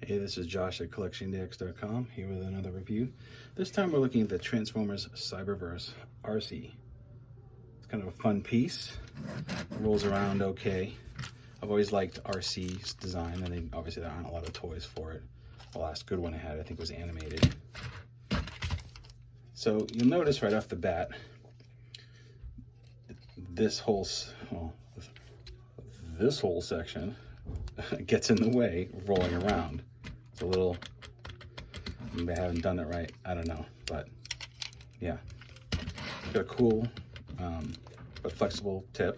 Hey, this is Josh at CollectionDX.com here with another review. This time we're looking at the Transformers Cyberverse Arcee. It's kind of a fun piece. It rolls around okay. I've always liked Arcee's design, and obviously there aren't a lot of toys for it. The last good one I had, I think, was animated. So you'll notice right off the bat, this whole section gets in the way of rolling around. It's a little, maybe I haven't done it right, I don't know, but yeah. Got a cool but flexible tip.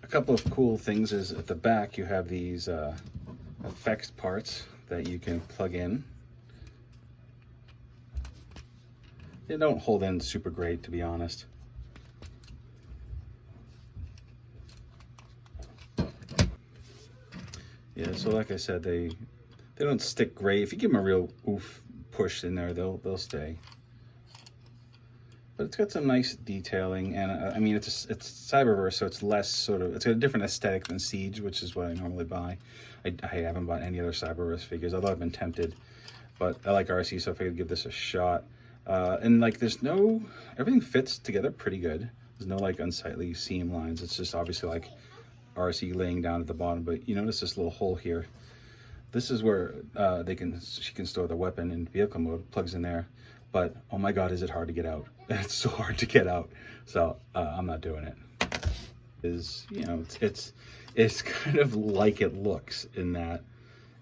A couple of cool things is at the back you have these effects parts that you can plug in. They don't hold in super great, to be honest. Yeah, so like I said, they don't stick great. If you give them a real oof push in there, they'll stay. But it's got some nice detailing, and I mean it's Cyberverse, so it's less sort of, it's got a different aesthetic than Siege, which is what I normally buy. I haven't bought any other Cyberverse figures, although I've been tempted. But I like Arcee, so I figured I'd give this a shot. And like, everything fits together pretty good. There's no like unsightly seam lines. It's just obviously like Arcee laying down at the bottom, but you notice this little hole here. This is where she can store the weapon in vehicle mode, plugs in there. But oh my god, is it hard to get out. It's so hard to get out, so I'm not doing it. It's kind of like it looks, in that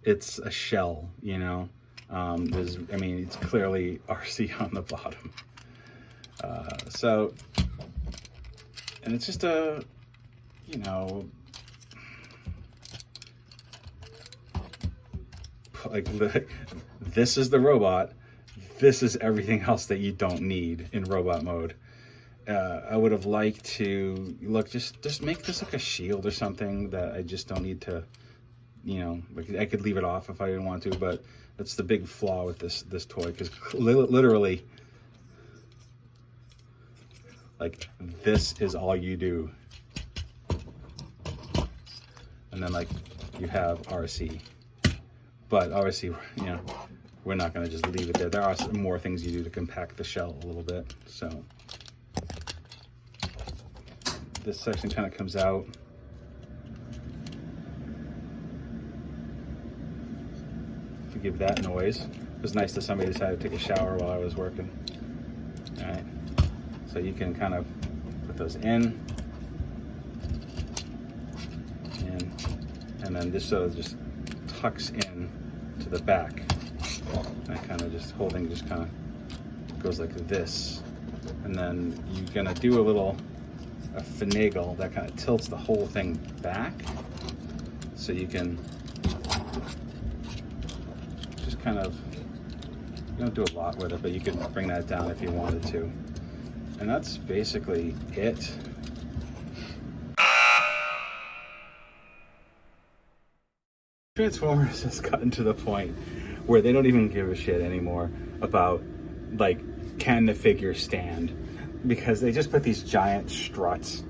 it's a shell, you know. It's clearly Arcee on the bottom. And it's just a, you know, like this is the robot. This is everything else that you don't need in robot mode. I would have liked to just make this like a shield or something that I just don't need to, you know, like I could leave it off if I didn't want to, but that's the big flaw with this toy, because literally, like, this is all you do. And then like you have Arcee. But obviously, you know, we're not going to just leave it there. There are some more things you do to compact the shell a little bit. So this section kind of comes out. Forgive that noise. It was nice that somebody decided to take a shower while I was working. All right, so you can kind of put those in, and then this sort of just tucks in to the back. That kind of just whole thing just kind of goes like this, and then you're gonna do a finagle that kind of tilts the whole thing back, so you can just kind of, you don't do a lot with it, but you can bring that down if you wanted to, and that's basically it. Transformers has gotten to the point where they don't even give a shit anymore about, like, can the figure stand, because they just put these giant struts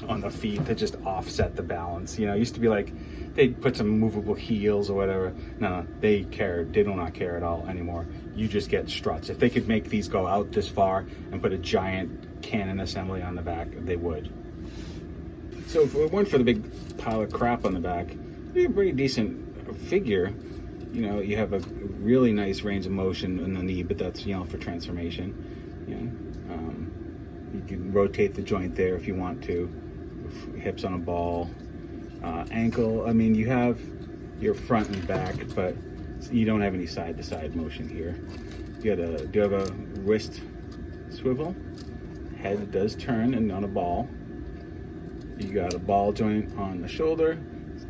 on the feet that just offset the balance. You know, it used to be like they'd put some movable heels or whatever. No, they do not care at all anymore. You just get struts. If they could make these go out this far and put a giant cannon assembly on the back, they would. So if it weren't for the big pile of crap on the back, it'd be a pretty decent figure. You know, you have a really nice range of motion in the knee, but that's, you know, for transformation. You know, you can rotate the joint there if you want to. Hips on a ball, ankle. I mean, you have your front and back, but you don't have any side-to-side motion here. Do you have a wrist swivel? Head does turn and on a ball. You got a ball joint on the shoulder,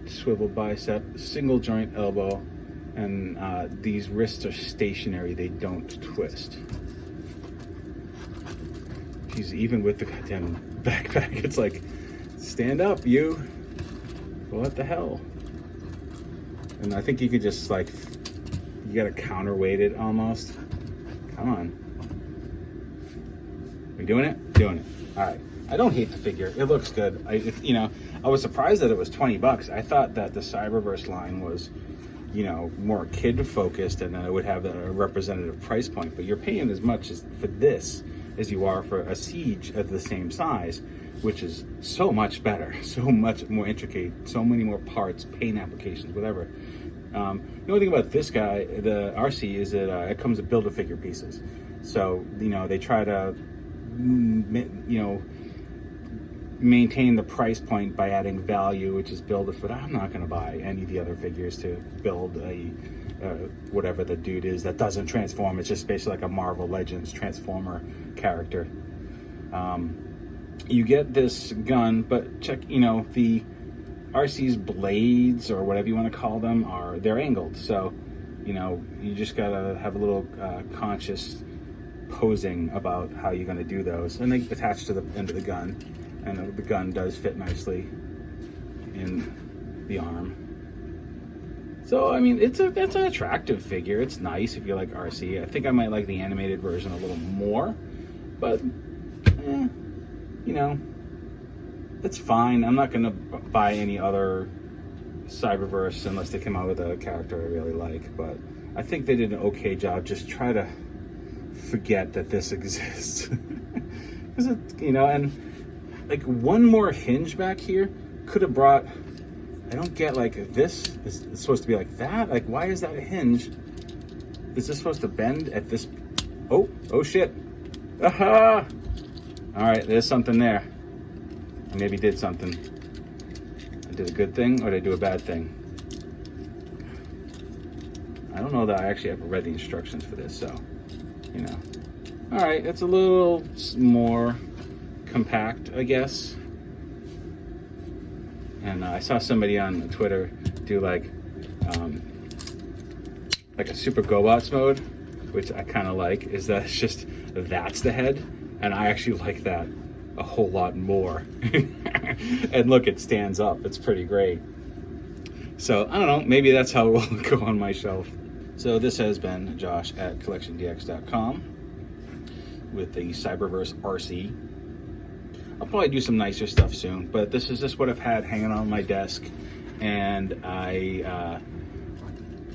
swivel bicep, single joint elbow, and these wrists are stationary, they don't twist. Geez, even with the goddamn backpack, it's like, stand up, you. What the hell? And I think you could just, like, you gotta counterweight it almost. Come on. We doing it? Doing it. All right. I don't hate the figure. It looks good. I was surprised that it was $20. I thought that the Cyberverse line was you know, more kid focused, and then it would have a representative price point. But you're paying as much as for this as you are for a Siege of the same size, which is so much better, so much more intricate, so many more parts, paint applications, whatever. The only thing about this guy, the Arcee, is that it comes with Build-A-Figure pieces. So, you know, they try to, you know, maintain the price point by adding value, which is Build-A-Figure. I'm not going to buy any of the other figures to build a whatever the dude is that doesn't transform. It's just basically like a Marvel Legends Transformer character. You get this gun, but check, you know, the Arcee's blades, or whatever you want to call them, they're angled. So, you know, you just gotta have a little conscious posing about how you're going to do those. And they attach to the end of the gun, and the gun does fit nicely in the arm. So, I mean, it's an attractive figure. It's nice if you like Arcee. I think I might like the animated version a little more, but, you know, it's fine. I'm not going to buy any other Cyberverse unless they come out with a character I really like, but I think they did an okay job. Just try to forget that this exists. Because it, you know, and like one more hinge back here could have brought, I don't get, like, this is supposed to be like that. Like, why is that a hinge? Is this supposed to bend at this? Oh shit. Aha! All right, there's something there. I maybe did something. I did a good thing, or did I do a bad thing? I don't know that I actually ever read the instructions for this, so, you know. All right, it's a little more compact, I guess. And I saw somebody on Twitter do like a Super Gobots mode, which I kind of like. Is that it's just that's the head, and I actually like that a whole lot more. And look, it stands up. It's pretty great. So I don't know. Maybe that's how it will go on my shelf. So this has been Josh at CollectionDX.com with the Cyberverse Arcee. I'll probably do some nicer stuff soon, but this is just what I've had hanging on my desk, and I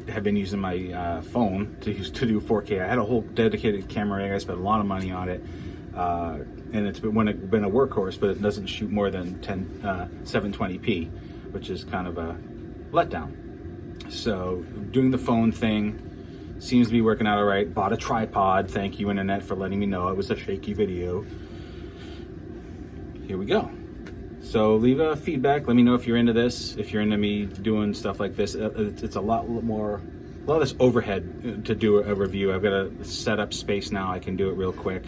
have been using my phone to do 4K. I had a whole dedicated camera. I spent a lot of money on it, and it's been a workhorse, but it doesn't shoot more than 720p, which is kind of a letdown. So doing the phone thing seems to be working out all right. Bought a tripod. Thank you, internet, for letting me know it was a shaky video. Here we go. So leave a feedback. Let me know if you're into this, if you're into me doing stuff like this. It's a lot less overhead to do a review. I've got a set up space now. I can do it real quick.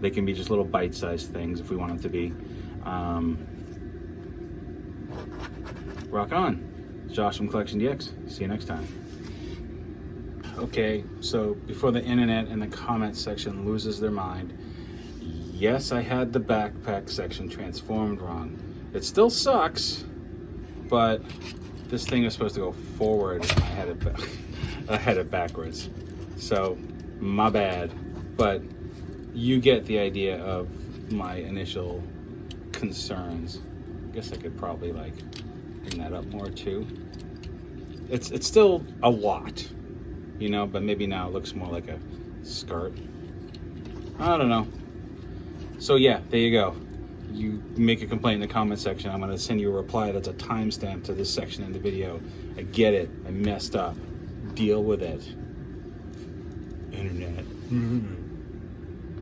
They can be just little bite-sized things if we want them to be. Rock on. It's Josh from CollectionDX. See you next time. Okay, so before the internet and the comment section loses their mind, yes, I had the backpack section transformed wrong. It still sucks, but this thing is supposed to go forward. I had it backwards. So, my bad. But you get the idea of my initial concerns. I guess I could probably like bring that up more too. It's still a lot, you know, but maybe now it looks more like a skirt. I don't know. So yeah, there you go. You make a complaint in the comment section. I'm going to send you a reply that's a timestamp to this section in the video. I get it. I messed up. Deal with it. Internet.